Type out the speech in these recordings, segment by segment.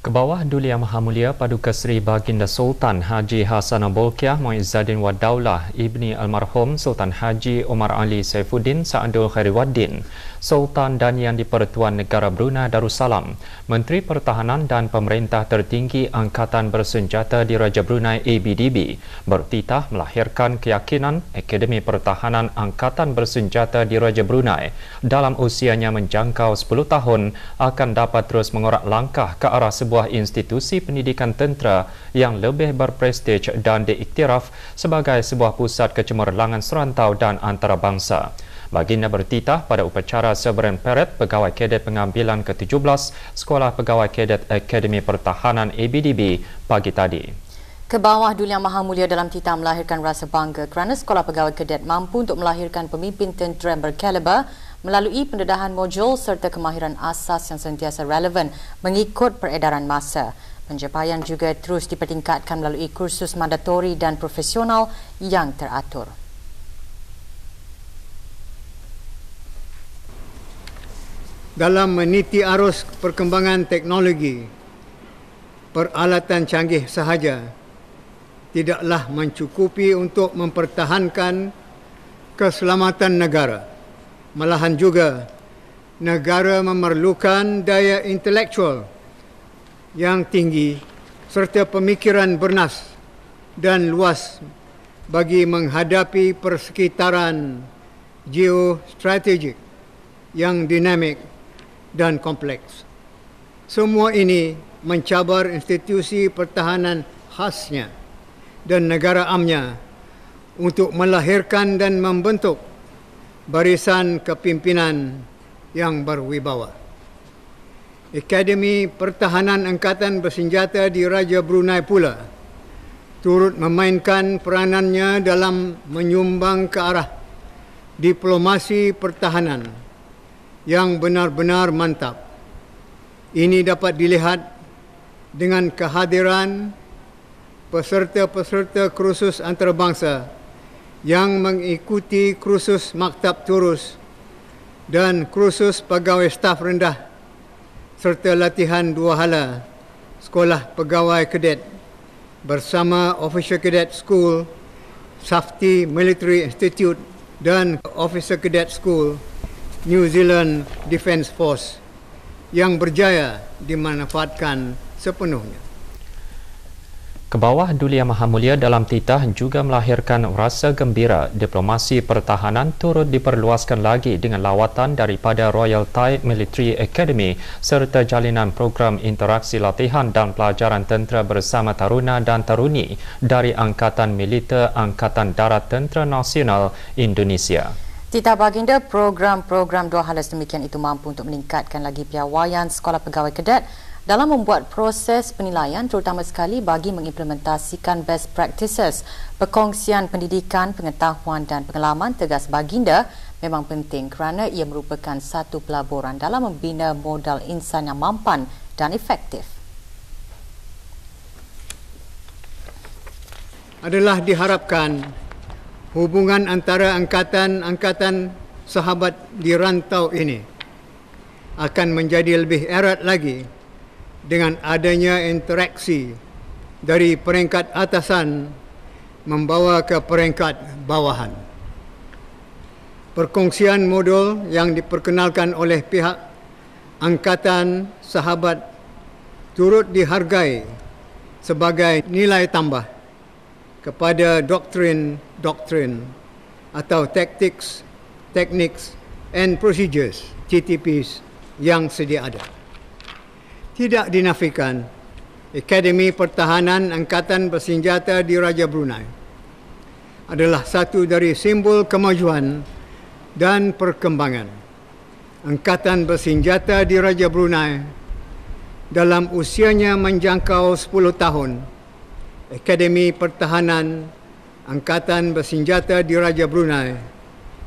Kebawah Duli Yang Maha Mulia Paduka Seri Baginda Sultan Haji Hassanal Bolkiah Muizzaddin Wad Daulah Ibni Almarhum Sultan Haji Omar Ali Saifuddin Sa'adul Khairiwaddin, Sultan dan Yang di-Pertuan Negara Brunei Darussalam, Menteri Pertahanan dan Pemerintah Tertinggi Angkatan Bersenjata Diraja Brunei ABDB bertitah melahirkan keyakinan Akademi Pertahanan Angkatan Bersenjata Diraja Brunei dalam usianya menjangkau 10 tahun akan dapat terus mengorak langkah ke arah sebuah institusi pendidikan tentera yang lebih berprestij dan diiktiraf sebagai sebuah pusat kecemerlangan serantau dan antarabangsa. Baginda bertitah pada upacara Sovereign Parade Pegawai Kadet Pengambilan ke-17 Sekolah Pegawai Kadet Akademi Pertahanan ABDB pagi tadi. Kebawah Duli Yang Maha Mulia dalam titah melahirkan rasa bangga kerana Sekolah Pegawai Kadet mampu untuk melahirkan pemimpin tentera yang berkaliber melalui pendedahan modul serta kemahiran asas yang sentiasa relevan mengikut peredaran masa. Pencapaian juga terus dipertingkatkan melalui kursus mandatori dan profesional yang teratur. Dalam meniti arus perkembangan teknologi, peralatan canggih sahaja tidaklah mencukupi untuk mempertahankan keselamatan negara. Malahan juga, negara memerlukan daya intelektual yang tinggi serta pemikiran bernas dan luas bagi menghadapi persekitaran geostrategik yang dinamik dan kompleks. Semua ini mencabar institusi pertahanan khasnya dan negara amnya untuk melahirkan dan membentuk barisan kepimpinan yang berwibawa. Akademi Pertahanan Angkatan Bersenjata Diraja Brunei pula turut memainkan peranannya dalam menyumbang ke arah diplomasi pertahanan yang benar-benar mantap. Ini dapat dilihat dengan kehadiran peserta-peserta kursus antarabangsa yang mengikuti kursus maktab turus dan kursus pegawai staf rendah serta latihan dua hala Sekolah Pegawai Kadet bersama Officer Cadet School, Safety Military Institute dan Officer Cadet School New Zealand Defence Force yang berjaya dimanfaatkan sepenuhnya. Kebawah Duli Yang Maha Mulia dalam titah juga melahirkan rasa gembira diplomasi pertahanan turut diperluaskan lagi dengan lawatan daripada Royal Thai Military Academy serta jalinan program interaksi latihan dan pelajaran tentera bersama taruna dan taruni dari Angkatan Militer Angkatan Darat Tentera Nasional Indonesia. Titah baginda program-program dua hal sedemikian itu mampu untuk meningkatkan lagi piawaian Sekolah Pegawai Kadet dalam membuat proses penilaian terutama sekali bagi mengimplementasikan best practices. Perkongsian pendidikan, pengetahuan dan pengalaman tegas baginda memang penting kerana ia merupakan satu pelaburan dalam membina modal insan yang mampan dan efektif. Adalah diharapkan hubungan antara angkatan-angkatan sahabat di rantau ini akan menjadi lebih erat lagi dengan adanya interaksi dari peringkat atasan membawa ke peringkat bawahan. Perkongsian modul yang diperkenalkan oleh pihak angkatan sahabat turut dihargai sebagai nilai tambah kepada doktrin atau tactics, techniques and procedures TTPs yang sedia ada. Tidak dinafikan, Akademi Pertahanan Angkatan Bersenjata Diraja Brunei adalah satu dari simbol kemajuan dan perkembangan Angkatan Bersenjata Diraja Brunei dalam usianya menjangkau 10 tahun. Akademi Pertahanan Angkatan Bersenjata Diraja Brunei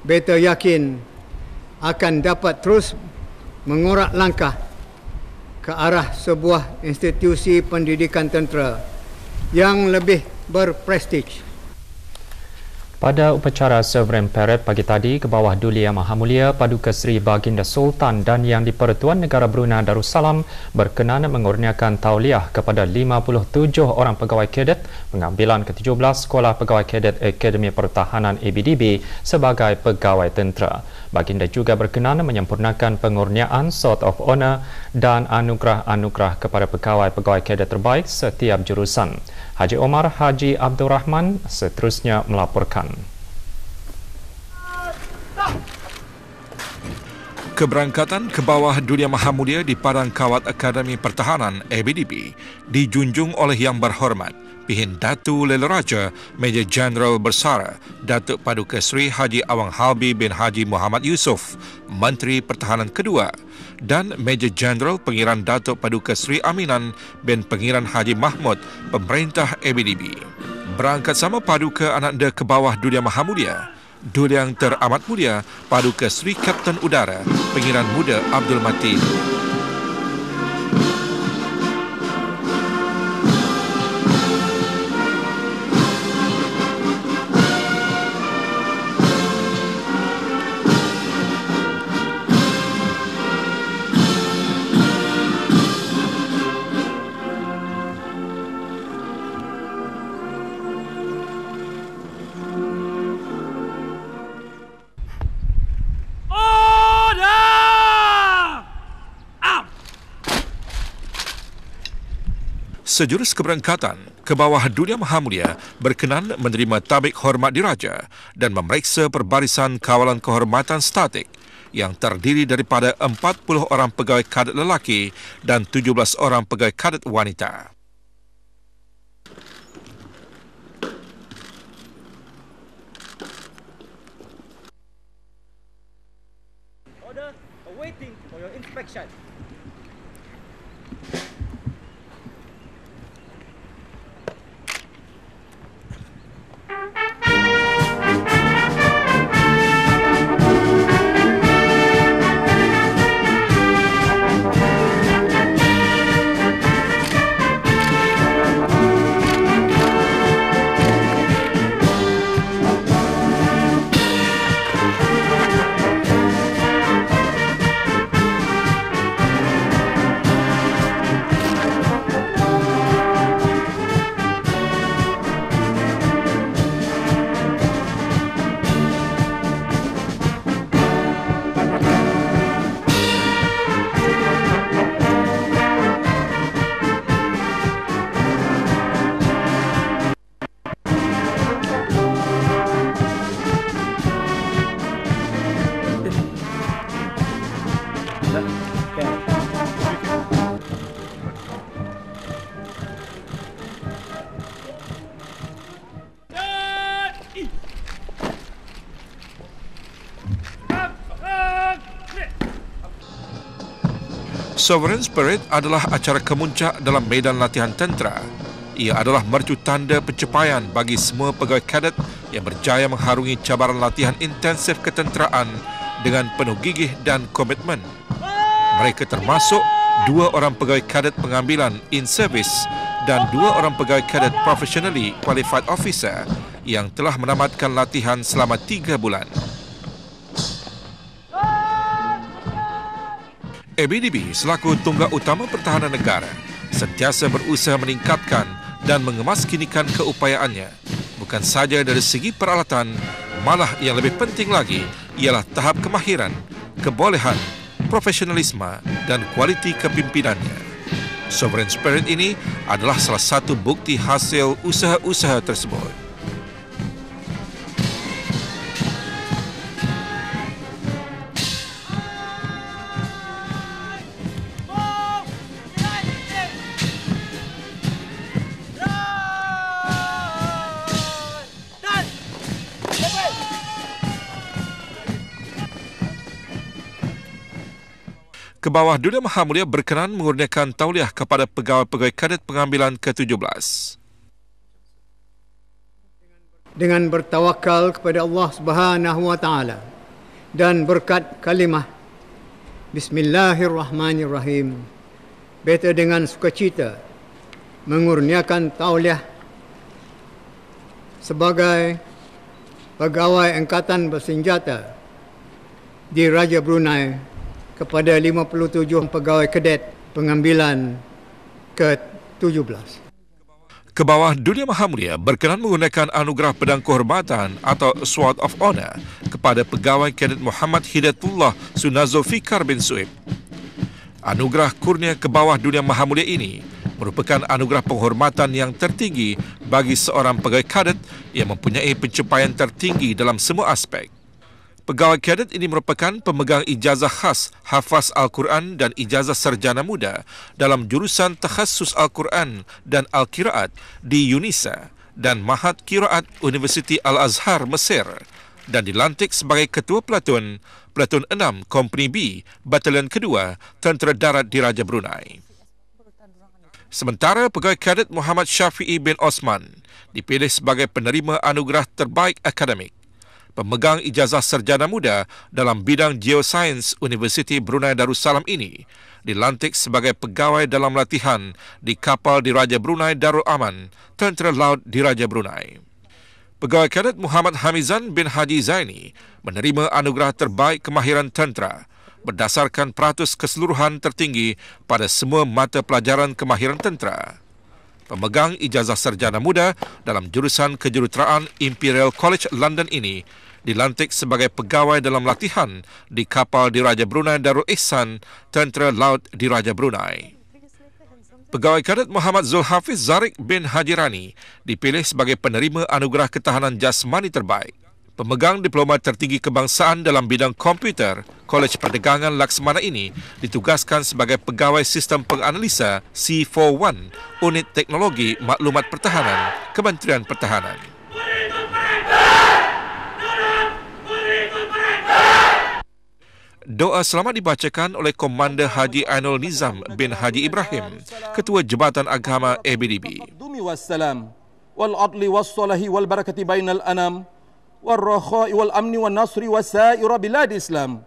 beta yakin akan dapat terus mengorak langkah ke arah sebuah institusi pendidikan tentera yang lebih berprestij. Pada upacara Sovereign Parade pagi tadi ke bawah Duli Yang Maha Mulia Paduka Seri Baginda Sultan dan Yang di-Pertuan Negara Brunei Darussalam berkenan mengurniakan tauliah kepada 57 orang pegawai kadet pengambilan ke-17 Sekolah Pegawai Kadet Akademi Pertahanan ABDB sebagai pegawai tentera. Baginda juga berkenan menyempurnakan pengurniaan Sword of Honour dan anugerah-anugerah kepada pegawai-pegawai kadet terbaik setiap jurusan. Haji Omar Haji Abdul Rahman seterusnya melaporkan. Keberangkatan ke bawah Dunia Maha Mulia di Padang Kawat Akademi Pertahanan ABDB dijunjung oleh Yang Berhormat Pihin Datu Leleraja Major Jeneral Bersara Datuk Paduka Seri Haji Awang Halbi bin Haji Muhammad Yusof, Menteri Pertahanan kedua, dan Major Jeneral Pengiran Datuk Paduka Seri Aminan bin Pengiran Haji Mahmud, Pemerintah ABDB. Berangkat sama Paduka Ananda ke bawah Dunia Maha Mulia, Duli Yang Teramat Mulia Paduka Seri Kapten Udara Pengiran Muda Abdul Matin. Sejurus keberangkatan ke bawah Dunia Maha Mulia berkenan menerima tabik hormat diraja dan memeriksa perbarisan kawalan kehormatan statik yang terdiri daripada 40 orang pegawai kadet lelaki dan 17 orang pegawai kadet wanita. Order awaiting for your inspection. Sovereign Parade adalah acara kemuncak dalam medan latihan tentera. Ia adalah mercu tanda pencapaian bagi semua pegawai kadet yang berjaya mengharungi cabaran latihan intensif ketenteraan dengan penuh gigih dan komitmen. Mereka termasuk 2 orang pegawai kadet pengambilan in service dan 2 orang pegawai kadet professionally qualified officer yang telah menamatkan latihan selama 3 bulan. ABDB selaku tunggak utama pertahanan negara sentiasa berusaha meningkatkan dan mengemaskinikan keupayaannya, bukan saja dari segi peralatan, malah yang lebih penting lagi ialah tahap kemahiran, kebolehan, profesionalisme dan kualiti kepimpinannya. Sovereign Spirit ini adalah salah satu bukti hasil usaha-usaha tersebut. Ke bawah Dunia Maha Mulia berkenan mengurniakan tauliah kepada pegawai-pegawai kadet pengambilan ke-17. Dengan bertawakal kepada Allah Subhanahu wa taala dan berkat kalimah Bismillahirrahmanirrahim, beta dengan sukacita mengurniakan tauliah sebagai pegawai angkatan bersenjata di Raja Brunei kepada 57 pegawai kadet pengambilan ke-17. Kebawah Dunia Mahamulia berkenan menggunakan anugerah pedang kehormatan atau Sword of Honor kepada pegawai kadet Muhammad Hidayatullah Sunazul Fikar bin Suib. Anugerah kurnia Kebawah Dunia Mahamulia ini merupakan anugerah penghormatan yang tertinggi bagi seorang pegawai kadet yang mempunyai pencapaian tertinggi dalam semua aspek. Pegawai kadet ini merupakan pemegang ijazah khas hafaz Al-Quran dan ijazah sarjana muda dalam jurusan takhasus Al-Quran dan Al-Qiraat di UNISA dan Mahat Qiraat Universiti Al-Azhar Mesir dan dilantik sebagai Ketua Platoon 6 Kompeni B Batalion Kedua Tentera Darat di Raja Brunei. Sementara pegawai kadet Muhammad Syafi'i bin Osman dipilih sebagai penerima anugerah terbaik akademik. Pemegang ijazah sarjana muda dalam bidang geosains Universiti Brunei Darussalam ini dilantik sebagai pegawai dalam latihan di kapal di Raja Brunei Darul Aman, Tentera Laut di Raja Brunei. Pegawai kadet Muhammad Hamizan bin Haji Zaini menerima anugerah terbaik kemahiran tentera berdasarkan peratus keseluruhan tertinggi pada semua mata pelajaran kemahiran tentera. Pemegang ijazah sarjana muda dalam jurusan kejuruteraan Imperial College London ini dilantik sebagai pegawai dalam latihan di kapal di Raja Brunei Darul Ihsan, Tentera Laut di Raja Brunei. Pegawai kadet Muhammad Zulhafiz Zarik bin Haji Rani dipilih sebagai penerima anugerah ketahanan jasmani terbaik. Pemegang diploma tertinggi kebangsaan dalam bidang komputer, Kolej Perdagangan Laksmana ini ditugaskan sebagai pegawai sistem penganalisa C41, Unit Teknologi Maklumat Pertahanan, Kementerian Pertahanan. Doa selamat dibacakan oleh Komander Haji Ainul Nizam bin Haji Ibrahim, Ketua Jabatan Agama ABDB. والرخاء والأمن والنصر وسائر بلاد الإسلام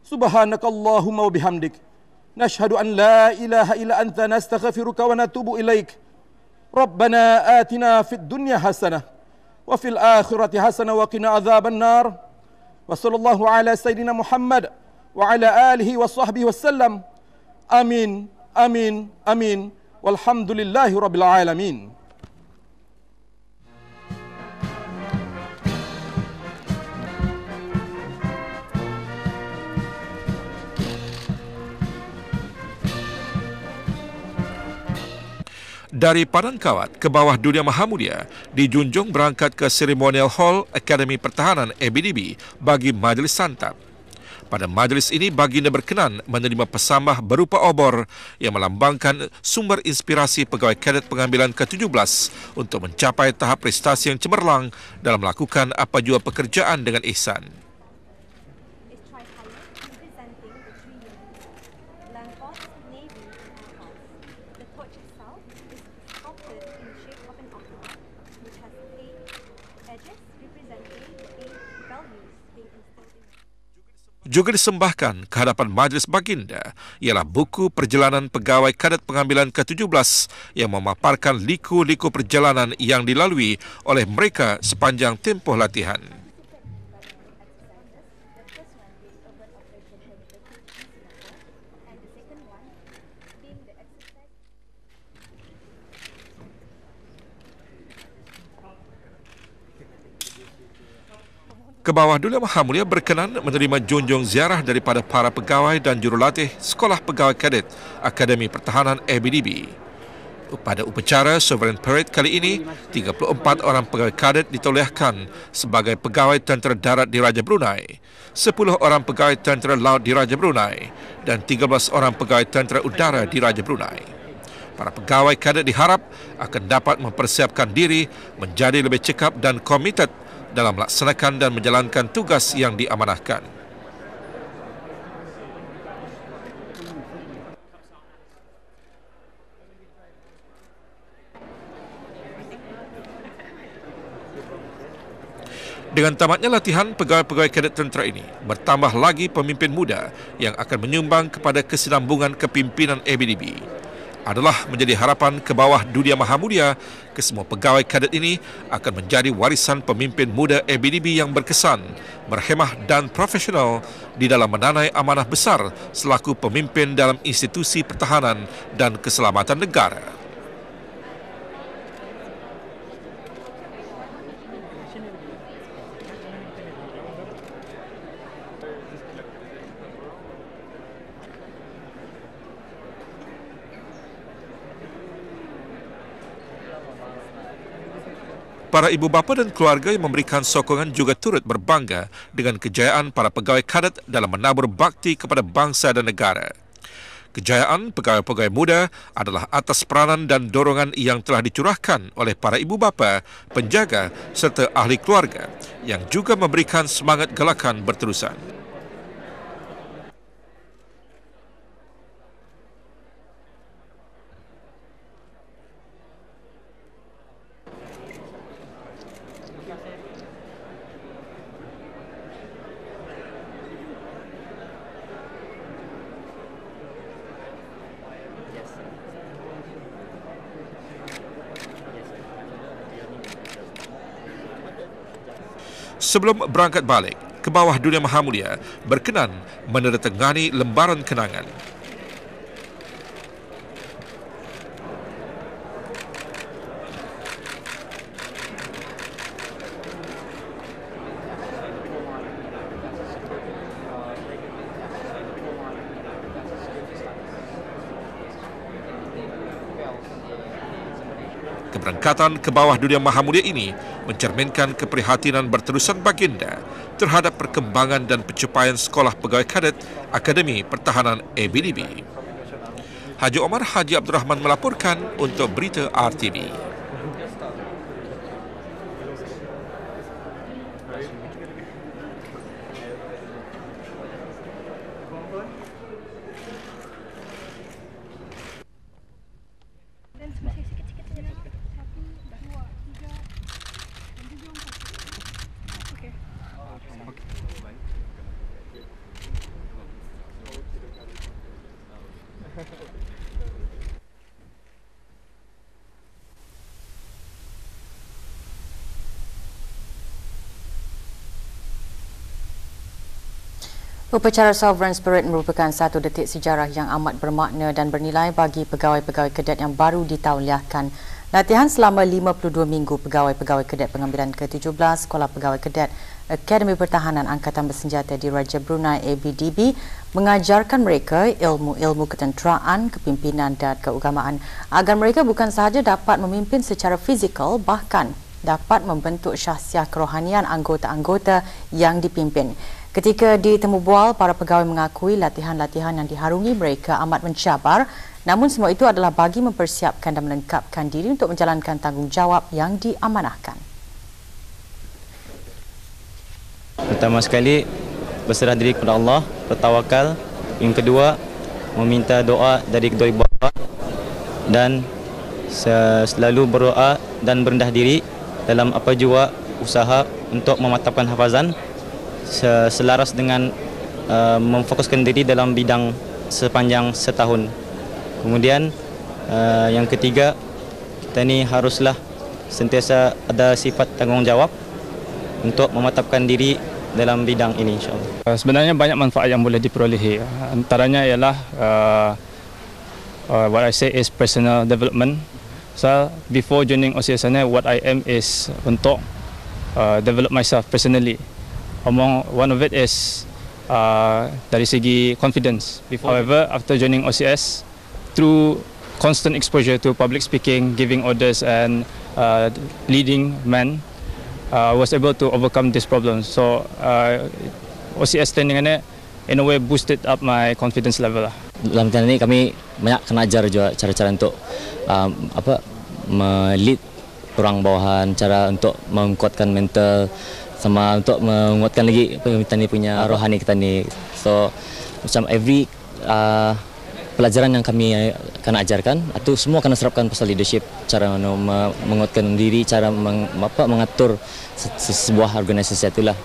سبحانك اللهم وبحمدك نشهد أن لا إله إلا أنت نستغفرك ونتوب إليك ربنا آتنا في الدنيا حسنة وفي الآخرة حسنة وقنا عذاب النار وصلى الله على سيدنا محمد وعلى آله وصحبه وسلم آمين آمين آمين والحمد لله رب العالمين. Dari Padang Kawat ke bawah Dunia Mahamulia dijunjung berangkat ke Ceremonial Hall Akademi Pertahanan ABDB bagi majlis santap. Pada majlis ini baginda berkenan menerima pesambah berupa obor yang melambangkan sumber inspirasi pegawai kadet pengambilan ke-17 untuk mencapai tahap prestasi yang cemerlang dalam melakukan apa jua pekerjaan dengan ihsan. Juga disembahkan ke hadapan majlis baginda ialah buku perjalanan pegawai kadet pengambilan ke-17 yang memaparkan liku-liku perjalanan yang dilalui oleh mereka sepanjang tempoh latihan. Kebawah Dunia Mahamulia berkenan menerima junjung ziarah daripada para pegawai dan jurulatih Sekolah Pegawai Kadet Akademi Pertahanan ABDB. Pada upacara Sovereign Parade kali ini, 34 orang pegawai kadet ditauliahkan sebagai pegawai tentera darat di Raja Brunei, 10 orang pegawai tentera laut di Raja Brunei dan 13 orang pegawai tentera udara di Raja Brunei. Para pegawai kadet diharap akan dapat mempersiapkan diri menjadi lebih cekap dan komited dalam melaksanakan dan menjalankan tugas yang diamanahkan. Dengan tamatnya latihan pegawai-pegawai kadet tentera ini, bertambah lagi pemimpin muda yang akan menyumbang kepada kesinambungan kepimpinan ABDB. adalah menjadi harapan ke bawah dunia maha mulia. Kesemua pegawai kadet ini akan menjadi warisan pemimpin muda ABDB yang berkesan, berhemah dan profesional di dalam menanai amanah besar selaku pemimpin dalam institusi pertahanan dan keselamatan negara. Para ibu bapa dan keluarga yang memberikan sokongan juga turut berbangga dengan kejayaan para pegawai kadet dalam menabur bakti kepada bangsa dan negara. Kejayaan pegawai-pegawai muda adalah atas peranan dan dorongan yang telah dicurahkan oleh para ibu bapa, penjaga serta ahli keluarga yang juga memberikan semangat galakan berterusan. Sebelum berangkat balik ke bawah dunia maha mulia, berkenan menandatangani lembaran kenangan. Keberangkatan ke bawah dunia maha mulia ini mencerminkan keprihatinan berterusan baginda terhadap perkembangan dan pencapaian Sekolah Pegawai Kadet Akademi Pertahanan ABDB. Haji Omar Haji Abdul Rahman melaporkan untuk Berita RTV. Upacara Sovereign's Parade merupakan satu detik sejarah yang amat bermakna dan bernilai bagi pegawai-pegawai kadet yang baru ditauliahkan. Latihan selama 52 minggu pegawai-pegawai kadet pengambilan ke-17 Sekolah Pegawai Kadet Akademi Pertahanan Angkatan Bersenjata di Raja Brunei ABDB mengajarkan mereka ilmu-ilmu ketenteraan, kepimpinan dan keagamaan agar mereka bukan sahaja dapat memimpin secara fizikal, bahkan dapat membentuk syahsiah kerohanian anggota-anggota yang dipimpin. Ketika ditemu bual, para pegawai mengakui latihan-latihan yang diharungi mereka amat mencabar, namun semua itu adalah bagi mempersiapkan dan melengkapkan diri untuk menjalankan tanggungjawab yang diamanahkan. Pertama sekali, berserah diri kepada Allah, bertawakal. Yang kedua, meminta doa dari kedua ibu bapa dan selalu berdoa dan berendah diri dalam apa jua usaha untuk memantapkan hafazan selaras dengan memfokuskan diri dalam bidang sepanjang setahun. Kemudian yang ketiga, kita ni haruslah sentiasa ada sifat tanggungjawab untuk memantapkan diri dalam bidang ini, insyaAllah. Sebenarnya banyak manfaat yang boleh diperolehi. Antaranya ialah what I say is personal development. So before joining OCSN, what I aim is untuk develop myself personally. One of it is dari segi confidence. However, after joining OCS, through constant exposure to public speaking, giving orders and leading men, I was able to overcome this problem. So OCS training ini in a way boosted up my confidence level. Dalam latihan ini kami banyak kena ajar juga cara-cara untuk lead orang bawahan, cara untuk menguatkan mental, sama untuk menguatkan lagi kita ni punya rohani kita ni. So macam every pelajaran yang kami akan ajarkan itu semua kena serapkan pasal leadership, cara menguatkan diri, cara mengatur sebuah organisasi itulah.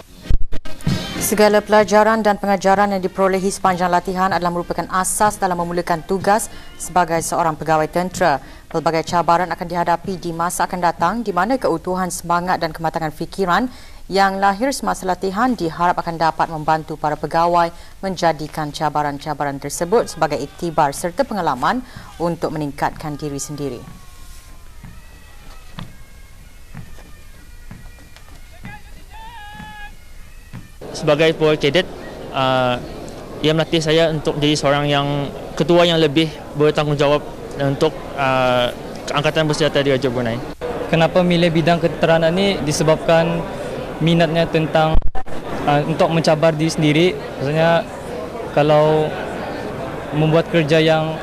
Segala pelajaran dan pengajaran yang diperolehi sepanjang latihan adalah merupakan asas dalam memulakan tugas sebagai seorang pegawai tentera. Pelbagai cabaran akan dihadapi di masa akan datang di mana keutuhan semangat dan kematangan fikiran yang lahir semasa latihan diharap akan dapat membantu para pegawai menjadikan cabaran-cabaran tersebut sebagai iktibar serta pengalaman untuk meningkatkan diri sendiri. Sebagai pegawai kadet, ia melatih saya untuk jadi seorang yang ketua yang lebih bertanggungjawab untuk Angkatan Bersenjata di Raja Brunei. Kenapa milih bidang ketenteraan ini disebabkan minatnya tentang untuk mencabar diri sendiri. Maksudnya kalau membuat kerja yang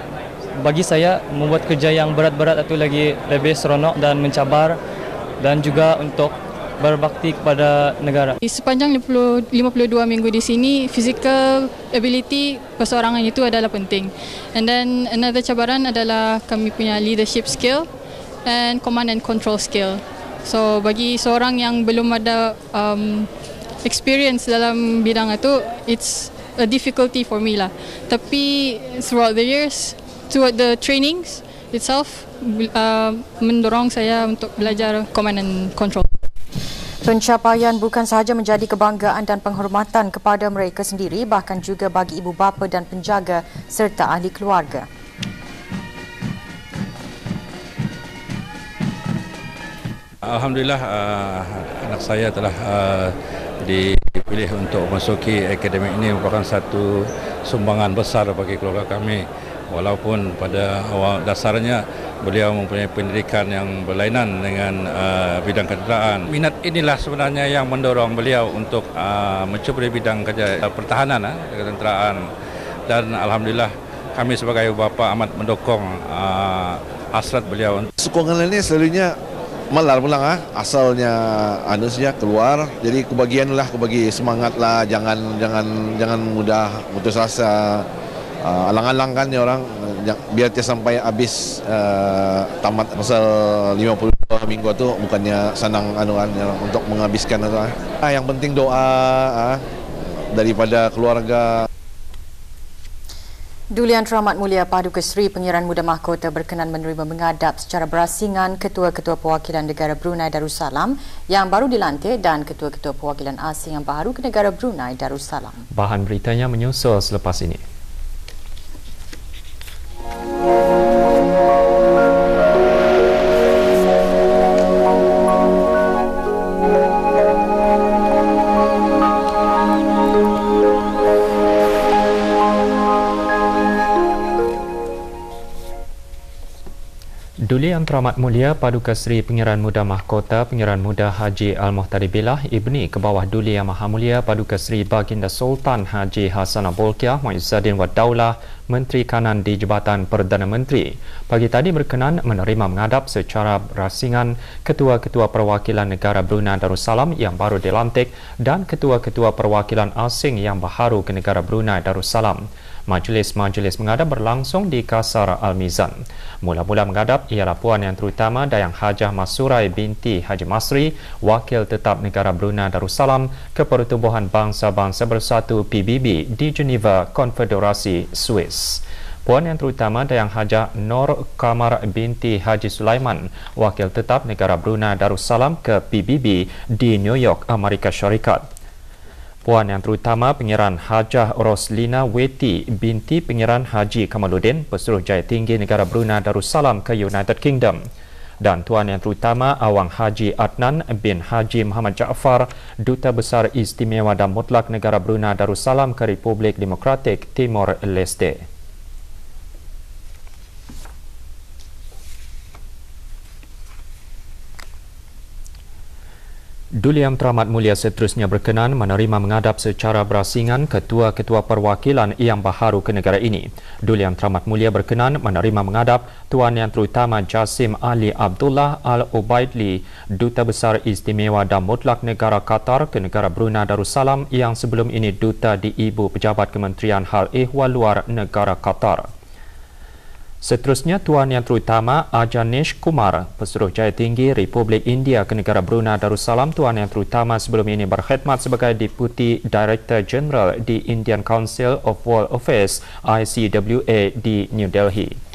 bagi saya membuat kerja yang berat-berat itu lagi lebih seronok dan mencabar dan juga untuk berbakti kepada negara. Sepanjang 52 minggu di sini, physical ability perseorangan itu adalah penting. And then another cabaran adalah kami punya leadership skill and command and control skill. So bagi seorang yang belum ada experience dalam bidang itu, it's a difficulty for me lah. Tapi throughout the years, throughout the trainings itself, mendorong saya untuk belajar command and control. Pencapaian bukan sahaja menjadi kebanggaan dan penghormatan kepada mereka sendiri, bahkan juga bagi ibu bapa dan penjaga serta ahli keluarga. Alhamdulillah, anak saya telah dipilih untuk masuki akademik ini merupakan satu sumbangan besar bagi keluarga kami. Walaupun pada awal dasarnya beliau mempunyai pendidikan yang berlainan dengan bidang ketenteraan. Minat inilah sebenarnya yang mendorong beliau untuk mencuba di bidang kerja pertahanan, ketenteraan. Dan alhamdulillah kami sebagai bapa amat mendukung hasrat beliau. Sokongan ini selalunya malar pulang asalnya anusnya keluar. Jadi kebagianlah, kebagi semangatlah, jangan mudah putus asa. Alang-alang kan ni orang biar dia sampai habis tamat pasal 52 minggu tu bukannya senang untuk menghabiskan itu. Yang penting doa daripada keluarga. Duli Yang Teramat Mulia Paduka Seri Pengiran Muda Mahkota berkenan menerima menghadap secara berasingan Ketua-Ketua Perwakilan Negara Brunei Darussalam yang baru dilantik dan Ketua-Ketua Perwakilan Asing yang baru ke Negara Brunei Darussalam. Bahan beritanya menyusul selepas ini. Duli Yang Teramat Mulia Paduka Seri Pengiran Muda Mahkota Pengiran Muda Haji Al-Muhtadi Billah Ibni ke bawah Duli Yang Maha Mulia Paduka Seri Baginda Sultan Haji Hassanah Bolkiah Muizzadin Wad Daulah Menteri Kanan di Jabatan Perdana Menteri pagi tadi berkenan menerima menghadap secara berasingan Ketua-Ketua Perwakilan Negara Brunei Darussalam yang baru dilantik dan Ketua-Ketua Perwakilan Asing yang baharu ke Negara Brunei Darussalam. Majlis-majlis menghadap berlangsung di Kasar Al-Mizan. Mula-mula menghadap ialah Puan Yang Terutama Dayang Hajah Masurai binti Haji Masri, Wakil Tetap Negara Brunei Darussalam ke Pertubuhan Bangsa-Bangsa Bersatu PBB di Geneva, Konfederasi Swiss. Puan Yang Terutama Dayang Hajah Nur Kamar binti Haji Sulaiman, Wakil Tetap Negara Brunei Darussalam ke PBB di New York, Amerika Syarikat. Puan Yang Terutama Pengiran Hajah Roslina Weti binti Pengiran Haji Kamaluddin, Pesuruhjaya Tinggi Negara Brunei Darussalam ke United Kingdom. Dan Tuan Yang Terutama Awang Haji Adnan bin Haji Muhammad Jaafar, Duta Besar Istimewa dan Mutlak Negara Brunei Darussalam ke Republik Demokratik Timor Leste. Duli Yang Teramat Mulia seterusnya berkenan menerima menghadap secara berasingan Ketua-Ketua Perwakilan yang baharu ke negara ini. Duli Yang Teramat Mulia berkenan menerima menghadap Tuan Yang Terutama Jasim Ali Abdullah Al-Ubaidli, Duta Besar Istimewa dan Mutlak Negara Qatar ke negara Brunei Darussalam yang sebelum ini Duta di Ibu Pejabat Kementerian Hal Ehwal Luar Negara Qatar. Seterusnya, Tuan Yang Terutama Ajanish Kumar, Pesuruhjaya Tinggi Republik India ke negara Brunei Darussalam. Tuan Yang Terutama sebelum ini berkhidmat sebagai Deputy Director General di Indian Council of World Affairs ICWA di New Delhi.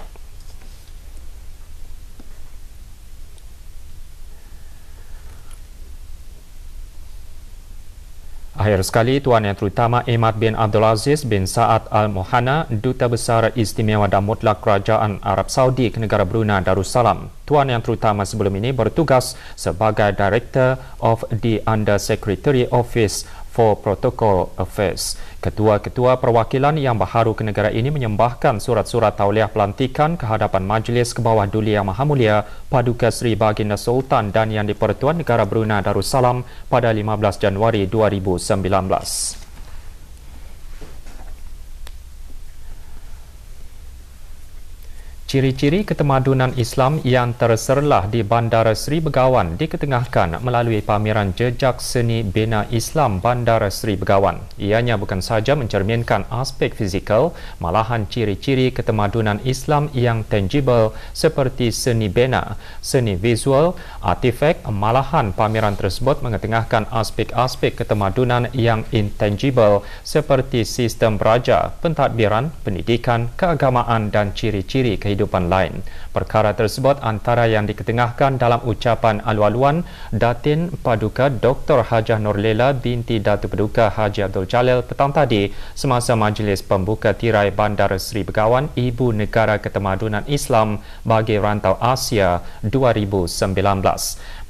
Akhir sekali, Tuan Yang Terutama Ahmad bin Abdul Aziz bin Saad Al Mohana, Duta Besar Istimewa dan Mutlak Kerajaan Arab Saudi ke negara Brunei Darussalam. Tuan Yang Terutama sebelum ini bertugas sebagai Director of the Under Secretary Office for Protocol Affairs. Ketua-ketua perwakilan yang baharu ke negara ini menyembahkan surat-surat tauliah pelantikan ke hadapan Majlis Kebawah Duli Yang Maha Mulia Paduka Seri Baginda Sultan dan Yang di-Pertuan Negara Brunei Darussalam pada 15 Januari 2019. Ciri-ciri ketemadunan Islam yang terserlah di Bandara Seri Begawan diketengahkan melalui pameran jejak seni bina Islam Bandara Seri Begawan. Ianya bukan sahaja mencerminkan aspek fizikal, malahan ciri-ciri ketemadunan Islam yang tangible seperti seni bina, seni visual, artifak. Malahan pameran tersebut mengetengahkan aspek-aspek ketemadunan yang intangible seperti sistem beraja, pentadbiran, pendidikan, keagamaan dan ciri-ciri kehidupan lain. Perkara tersebut antara yang diketengahkan dalam ucapan alu-aluan Datin Paduka Dr. Hajah Nurlela binti Datuk Paduka Haji Abdul Jalil petang tadi semasa majlis pembuka tirai Bandar Seri Begawan Ibu Negara Ketemadunan Islam bagi Rantau Asia 2019.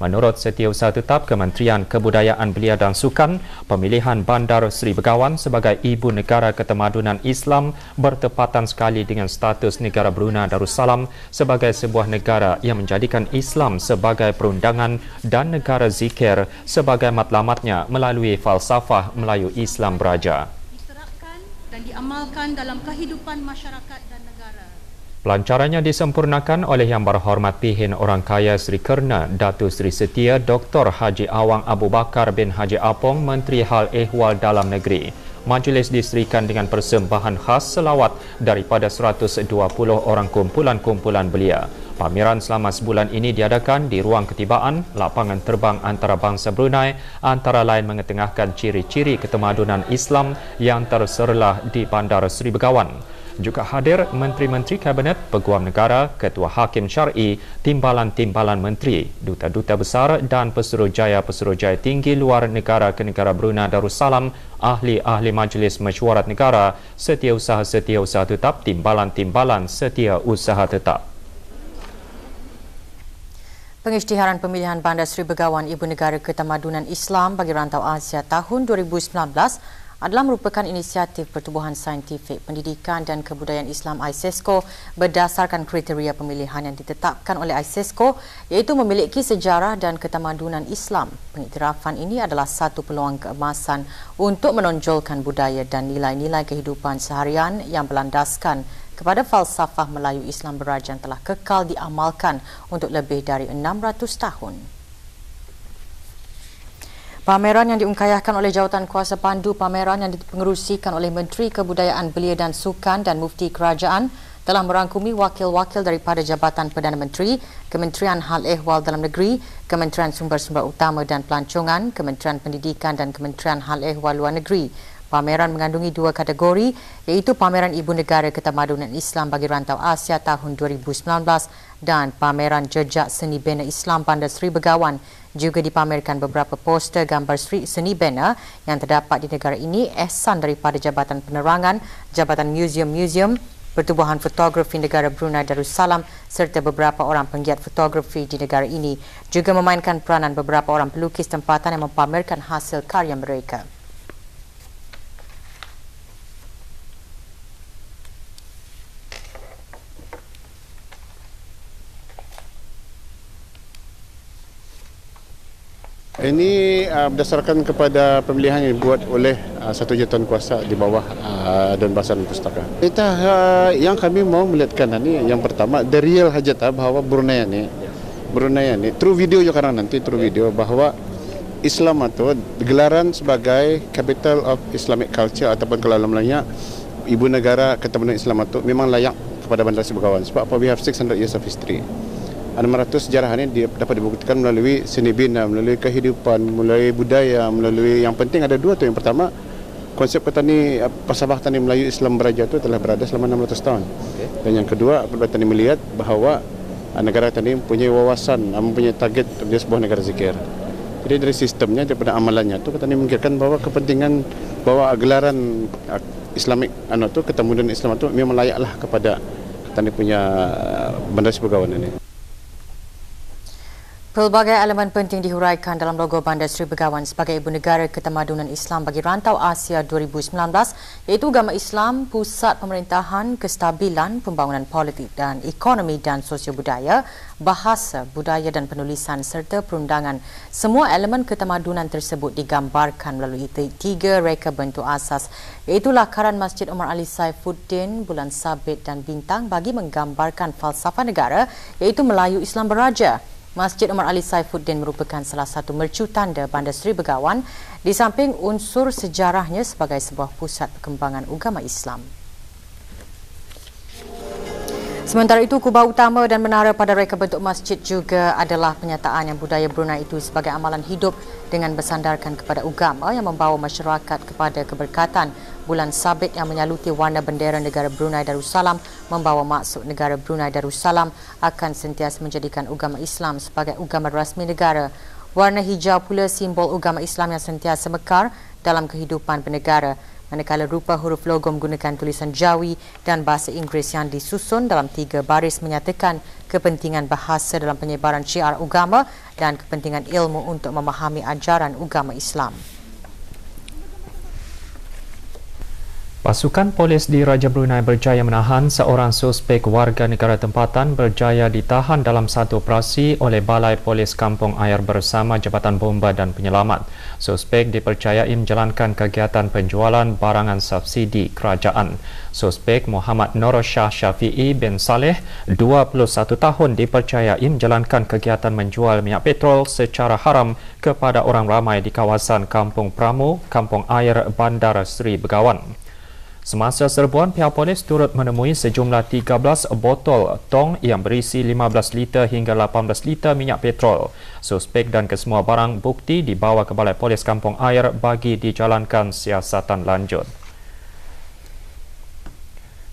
Menurut Setiausaha Tetap Kementerian Kebudayaan Belia dan Sukan, pemilihan Bandar Seri Begawan sebagai Ibu Negara Ketemadunan Islam bertepatan sekali dengan status negara Brunei Darussalam sebagai sebuah negara yang menjadikan Islam sebagai perundangan dan negara zikir sebagai matlamatnya melalui falsafah Melayu Islam Beraja. Diterapkan dan diamalkan dalam kehidupan masyarakat dan negara. Pelancarannya disempurnakan oleh Yang Berhormat Pihin Orang Kaya Seri Kerna Datuk Seri Setia Dr. Haji Awang Abu Bakar bin Haji Apong, Menteri Hal Ehwal Dalam Negeri. Majlis diserikan dengan persembahan khas selawat daripada 120 orang kumpulan-kumpulan belia. Pameran selama sebulan ini diadakan di ruang ketibaan, lapangan terbang antarabangsa Brunei, antara lain mengetengahkan ciri-ciri ketemadunan Islam yang terserlah di Bandar Seri Begawan. Juga hadir Menteri-Menteri Kabinet, Peguam Negara, Ketua Hakim Syar'i, Timbalan-Timbalan Menteri, Duta-Duta Besar dan Pesuruhjaya-Pesuruhjaya Tinggi Luar Negara ke negara Brunei Darussalam, ahli-ahli Majlis Mesyuarat Negara, Setiausaha-Setiausaha Tetap, Timbalan-Timbalan Setiausaha Tetap. Pengisytiharan pemilihan Bandar Seri Begawan Ibu Negara Ketemadunan Islam bagi Rantau Asia tahun 2019 adalah merupakan inisiatif Pertubuhan Saintifik Pendidikan dan Kebudayaan Islam ISESCO berdasarkan kriteria pemilihan yang ditetapkan oleh ISESCO iaitu memiliki sejarah dan ketemadunan Islam. Pengiktirafan ini adalah satu peluang keemasan untuk menonjolkan budaya dan nilai-nilai kehidupan seharian yang berlandaskan kepada falsafah Melayu Islam Beraja yang telah kekal diamalkan untuk lebih dari 600 tahun. Pameran yang diungkayahkan oleh Jawatan Kuasa Pandu Pameran yang dipengerusikan oleh Menteri Kebudayaan Belia dan Sukan dan Mufti Kerajaan telah merangkumi wakil-wakil daripada Jabatan Perdana Menteri, Kementerian Hal Ehwal Dalam Negeri, Kementerian Sumber-Sumber Utama dan Pelancongan, Kementerian Pendidikan dan Kementerian Hal Ehwal Luar Negeri. Pameran mengandungi dua kategori iaitu Pameran Ibu Negara Ketemadunan Islam bagi Rantau Asia tahun 2019 dan Pameran Jejak Seni Bina Islam Bandar Seri Begawan. Juga dipamerkan beberapa poster gambar seni bina yang terdapat di negara ini, ehsan daripada Jabatan Penerangan, Jabatan Museum-Museum, Pertubuhan Fotografi Negara Brunei Darussalam serta beberapa orang penggiat fotografi di negara ini. Juga memainkan peranan beberapa orang pelukis tempatan yang mempamerkan hasil karya mereka. Ini berdasarkan kepada pemilihan yang dibuat oleh satu jawatan kuasa di bawah Dewan Bahasa dan Pustaka. Kita yang kami mau melihatkan ini yang pertama the real hajat bahawa Brunei ini through video juga karena nanti through video bahawa Islam itu gelaran sebagai capital of Islamic culture ataupun kalau dalam Melayu Ibu Negara Ketemadunan Islam itu memang layak kepada Bandar Sri Begawan. Sebab apa, we have 600 years of history. 600 sejarah ini dapat dibuktikan melalui seni bina, melalui kehidupan, melalui budaya, melalui yang penting ada dua tu. Yang pertama, konsep petani Pasabah Tani Melayu Islam Beraja itu telah berada selama 600 tahun. Dan yang kedua, petani melihat bahawa negara tani mempunyai wawasan, mempunyai target menjadi sebuah negara zikir. Jadi dari sistemnya, daripada amalannya tu, petani memikirkan bahawa kepentingan bahawa gelaran Islamik tu, ketemudan Islam itu memang layaklah kepada petani punya Bandar Sri Begawan ini. Pelbagai elemen penting dihuraikan dalam logo Bandar Sri Begawan sebagai ibu negara ketamadunan Islam bagi rantau Asia 2019, iaitu agama Islam, pusat pemerintahan, kestabilan, pembangunan politik dan ekonomi dan sosio-budaya, bahasa, budaya dan penulisan serta perundangan. Semua elemen ketamadunan tersebut digambarkan melalui 3 reka bentuk asas, iaitu lakaran Masjid Omar Ali Saifuddin, bulan sabit dan bintang bagi menggambarkan falsafah negara, iaitu Melayu Islam Beraja. Masjid Omar Ali Saifuddin merupakan salah satu mercu tanda Bandar Sri Begawan di samping unsur sejarahnya sebagai sebuah pusat perkembangan agama Islam. Sementara itu, kubah utama dan menara pada reka bentuk masjid juga adalah penyataan yang budaya Brunei itu sebagai amalan hidup dengan bersandarkan kepada agama yang membawa masyarakat kepada keberkatan. Bulan sabit yang menyaluti warna bendera negara Brunei Darussalam membawa maksud negara Brunei Darussalam akan sentiasa menjadikan agama Islam sebagai agama rasmi negara. Warna hijau pula simbol agama Islam yang sentiasa mekar dalam kehidupan bernegara. Manakala rupa huruf logo menggunakan tulisan Jawi dan bahasa Inggeris yang disusun dalam 3 baris menyatakan kepentingan bahasa dalam penyebaran syiar agama dan kepentingan ilmu untuk memahami ajaran agama Islam. Pasukan polis di Raja Brunei berjaya menahan seorang suspek warga negara tempatan berjaya ditahan dalam satu operasi oleh Balai Polis Kampung Air bersama Jabatan Bomba dan Penyelamat. Suspek dipercayai menjalankan kegiatan penjualan barangan subsidi kerajaan. Suspek Muhammad Noroshah Syafi'i bin Saleh, 21 tahun, dipercayai menjalankan kegiatan menjual minyak petrol secara haram kepada orang ramai di kawasan Kampung Pramu, Kampung Air, Bandar Sri Begawan. Semasa serbuan, pihak polis turut menemui sejumlah 13 botol tong yang berisi 15 liter hingga 18 liter minyak petrol. Suspek dan kesemua barang bukti dibawa ke Balai Polis Kampung Air bagi dijalankan siasatan lanjut.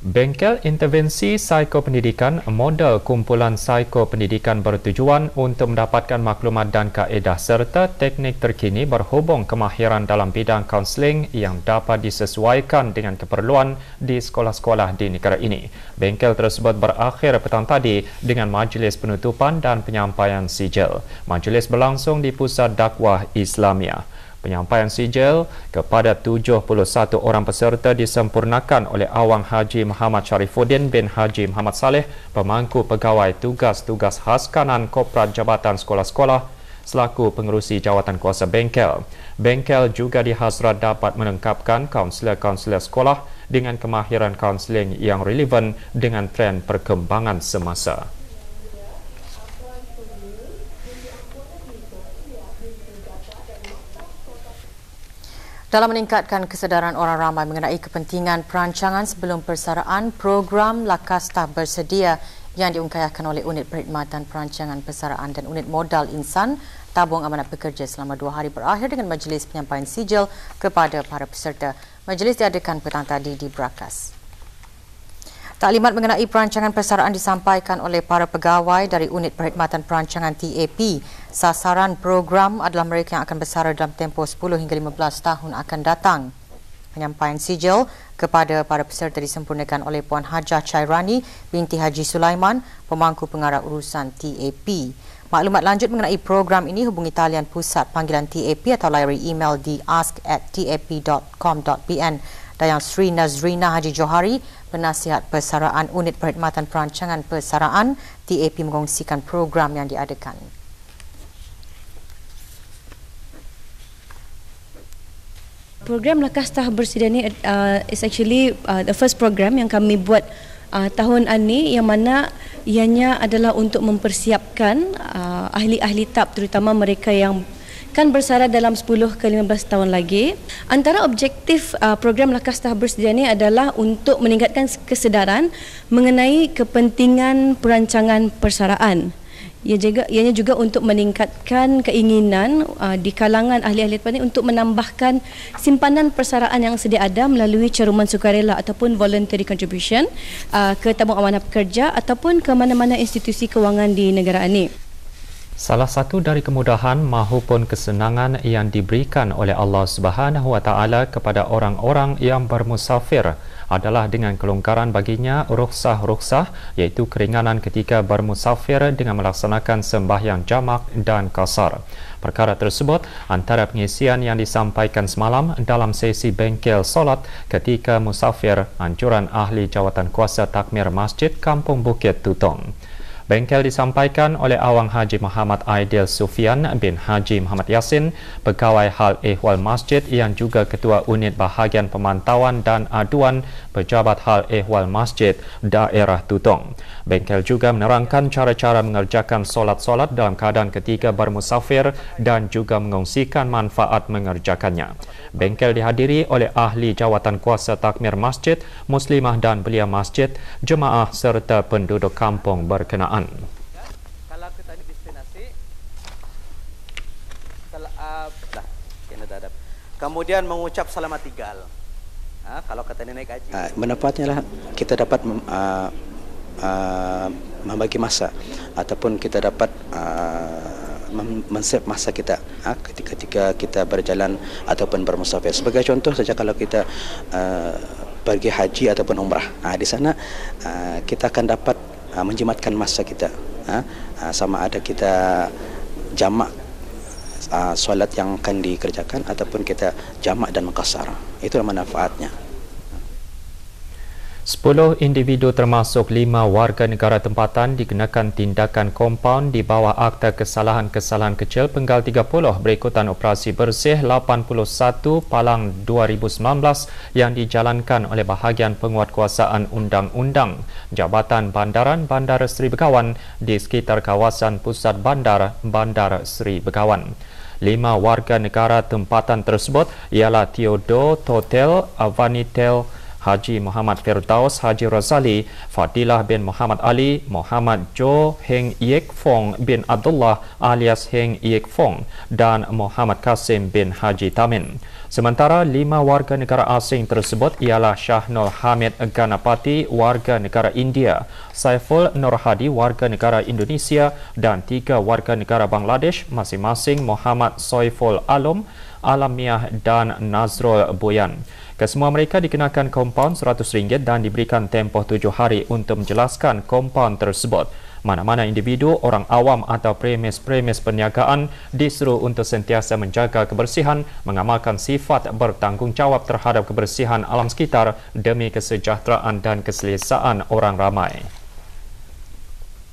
Bengkel Intervensi Psikopendidikan, model kumpulan psikopendidikan bertujuan untuk mendapatkan maklumat dan kaedah serta teknik terkini berhubung kemahiran dalam bidang kaunseling yang dapat disesuaikan dengan keperluan di sekolah-sekolah di negara ini. Bengkel tersebut berakhir petang tadi dengan majlis penutupan dan penyampaian sijil. Majlis berlangsung di Pusat Dakwah Islamia. Penyampaian sijil kepada 71 orang peserta disempurnakan oleh Awang Haji Muhammad Sharifuddin bin Haji Muhammad Saleh, pemangku pegawai tugas-tugas khas kanan Korporat Jabatan Sekolah-Sekolah selaku pengerusi jawatan kuasa bengkel. Bengkel juga dihasrat dapat melengkapkan kaunselor-kaunselor sekolah dengan kemahiran kaunseling yang relevan dengan trend perkembangan semasa. Dalam meningkatkan kesedaran orang ramai mengenai kepentingan perancangan sebelum persaraan, program Lakastah bersedia yang diungkayahkan oleh Unit Perkhidmatan Perancangan Persaraan dan Unit Modal Insan Tabung Amanat Pekerja selama 2 hari berakhir dengan majlis penyampaian sijil kepada para peserta. Majlis diadakan petang tadi di Brakas. Taklimat mengenai perancangan persaraan disampaikan oleh para pegawai dari Unit Perkhidmatan Perancangan TAP. Sasaran program adalah mereka yang akan bersara dalam tempoh 10 hingga 15 tahun akan datang. Penyampaian sijil kepada para peserta disempurnakan oleh Puan Hajah Chairani binti Haji Sulaiman, pemangku pengarah urusan TAP. Maklumat lanjut mengenai program ini hubungi talian pusat panggilan TAP atau layari email di ask@tap.com.bn. Dayang Sri Nazrina Haji Johari, penasihat persaraan Unit Perkhidmatan Perancangan Persaraan TAP, mengongsikan program yang diadakan. Program Lakastah bersedia ni is actually the first program yang kami buat tahun ini, yang mana ianya adalah untuk mempersiapkan ahli-ahli TAP, terutama mereka yang kan bersara dalam 10 ke 15 tahun lagi. Antara objektif program Lakas Tahap Bersedia ini adalah untuk meningkatkan kesedaran mengenai kepentingan perancangan persaraan. Ianya juga untuk meningkatkan keinginan di kalangan ahli-ahli tempat ini untuk menambahkan simpanan persaraan yang sedia ada melalui caruman sukarela ataupun voluntary contribution ke tabung amanah pekerja ataupun ke mana-mana institusi kewangan di negara ini. Salah satu dari kemudahan mahupun kesenangan yang diberikan oleh Allah Subhanahu Wa Taala kepada orang-orang yang bermusafir adalah dengan kelonggaran baginya rukhsah-rukhsah, iaitu keringanan ketika bermusafir dengan melaksanakan sembahyang jamak dan qasar. Perkara tersebut antara pengisian yang disampaikan semalam dalam sesi bengkel solat ketika musafir anjuran ahli jawatan kuasa takmir Masjid Kampung Bukit Tutong. Bengkel disampaikan oleh Awang Haji Muhammad Aidil Sufian bin Haji Muhammad Yasin, Pegawai Hal Ehwal Masjid yang juga Ketua Unit Bahagian Pemantauan dan Aduan Pejabat Hal Ehwal Masjid Daerah Tutong. Bengkel juga menerangkan cara-cara mengerjakan solat-solat dalam keadaan ketika bermusafir dan juga mengongsikan manfaat mengerjakannya. Bengkel dihadiri oleh ahli jawatan kuasa takmir masjid, muslimah dan belia masjid, jemaah serta penduduk kampung berkenaan. Kalau kita di destinasi, kemudian mengucap selamat tinggal. Kalau kita naik haji, manfaatnya lah kita dapat membagi masa ataupun kita dapat men-save masa kita ketika kita berjalan ataupun bermusafir. Sebagai contoh saja, kalau kita pergi haji ataupun umrah, di sana kita akan dapat menjimatkan masa kita, sama ada kita jamak solat yang akan dikerjakan ataupun kita jamak dan mengqasar. Itulah manfaatnya. 10 individu termasuk 5 warga negara tempatan dikenakan tindakan kompaun di bawah Akta Kesalahan-Kesalahan Kecil Penggal 30 berikutan Operasi Bersih 81 Palang 2019 yang dijalankan oleh bahagian penguatkuasaan undang-undang Jabatan Bandaran Bandar Seri Begawan di sekitar kawasan pusat bandar Bandar Seri Begawan. 5 warga negara tempatan tersebut ialah Theodore Totel Avanitel, Haji Muhammad Firdaus Haji Razali, Fadilah bin Muhammad Ali, Muhammad Jo Heng Yek Fong bin Abdullah alias Heng Yek Fong dan Muhammad Kasim bin Haji Tamin. Sementara 5 warga negara asing tersebut ialah Syahnul Hamid Ganapati, warga negara India, Saiful Nur Hadi, warga negara Indonesia dan 3 warga negara Bangladesh, masing-masing Muhammad Soiful Alum, Alamiah dan Nazrul Boyan. Kesemua mereka dikenakan kompaun RM100 dan diberikan tempoh 7 hari untuk menjelaskan kompaun tersebut. Mana-mana individu, orang awam atau premis-premis perniagaan disuruh untuk sentiasa menjaga kebersihan, mengamalkan sifat bertanggungjawab terhadap kebersihan alam sekitar demi kesejahteraan dan keselesaan orang ramai.